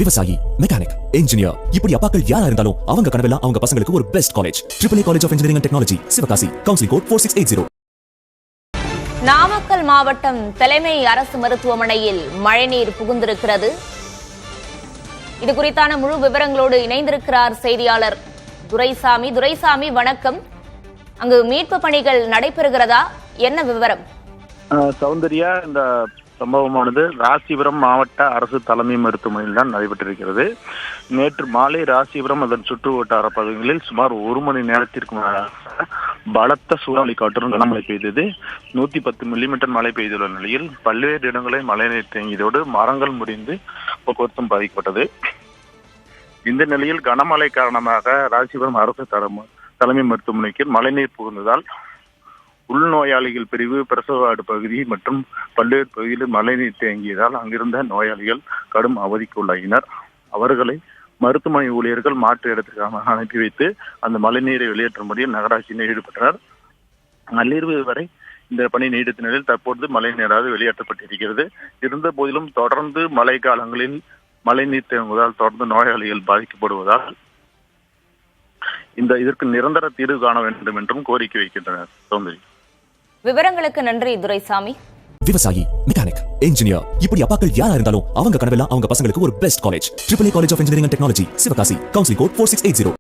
விவசாயி, mechanic, engineer, இப்படி அப்பாக்கள் யாரா இருந்தாலும் அவங்க கனவெல்லாம் அவங்க பசங்களுக்கு ஒரு best college. AAA college of engineering and technology, Sivakasi. Counselling code 4680. Namakkal மாவட்டம் தலைமை அரசு மருத்துவமனையில் மழைநீர் புகுந்திருக்கிறது. இது குறித்தான முழு விவரங்களோடு இணைந்திருக்கிறார் செய்தியாளர் துரைசாமி. துரைசாமி, வணக்கம். அங்கு மீட்பு பணிகள் நடைபெறுகிறதா? என்ன விவரம்? சௌந்தர்யா, இந்த சம்பவமானது ராசிபுரம் மாவட்ட அரசு தலைமை மருத்துவமனையில் தான் நடைபெற்றிருக்கிறது. நேற்று மாலை ராசிபுரம் அதன் சுற்று வட்டார பகுதிகளில் சுமார் 1 மணி நேரத்திற்கு பலத்த சூறாவளி காற்றுடன் கனமழை பெய்தது. 110 மில்லிமீட்டர் மழை பெய்துள்ள நிலையில் பல்வேறு இடங்களில் மழைநீர் தேங்கியதோடு மரங்கள் முறிந்து போக்குவரத்தும் பாதிக்கப்பட்டது. இந்த நிலையில் கனமழை காரணமாக ராசிபுரம் அரசு தலைமை மருத்துவமனைக்கு மழைநீர் புகுந்ததால் உள்நோயாளிகள் பிரிவு, பிரசவ வார்டு பகுதி மற்றும் பல்வேறு பகுதிகளில் மழைநீர் தேங்கியதால் அங்கிருந்த நோயாளிகள் கடும் அவதிக்கு உள்ளாகினர். அவர்களை மருத்துவமனை ஊழியர்கள் மாற்று இடத்திற்காக அனுப்பி வைத்து அந்த மழைநீரை வெளியேற்றும்படி நகராட்சியினர் ஈடுபட்டனர். நள்ளிரவு வரை இந்த பணி நீடித்த நிலையில் தற்போது மழைநீராக வெளியேற்றப்பட்டிருக்கிறது. இருந்த போதிலும் தொடர்ந்து மழை காலங்களில் மழைநீர் தேங்குவதால் தொடர்ந்து நோயாளிகள் பாதிக்கப்படுவதால் இதற்கு நிரந்தர தீர்வு காண வேண்டும் என்றும் கோரிக்கை வைக்கின்றனர். சௌந்தரி, விவரங்களுக்கு நன்றி துரைசாமி. விவசாயி, மெக்கானிக், இன்ஜினியர், இப்படி அப்பாக்கள் யாரா இருந்தாலும் அவங்க கனவெல்லாம் அவங்க பசங்களுக்கு ஒரு best college. AAA college of engineering and technology, Sivakasi. Counselling code 4680.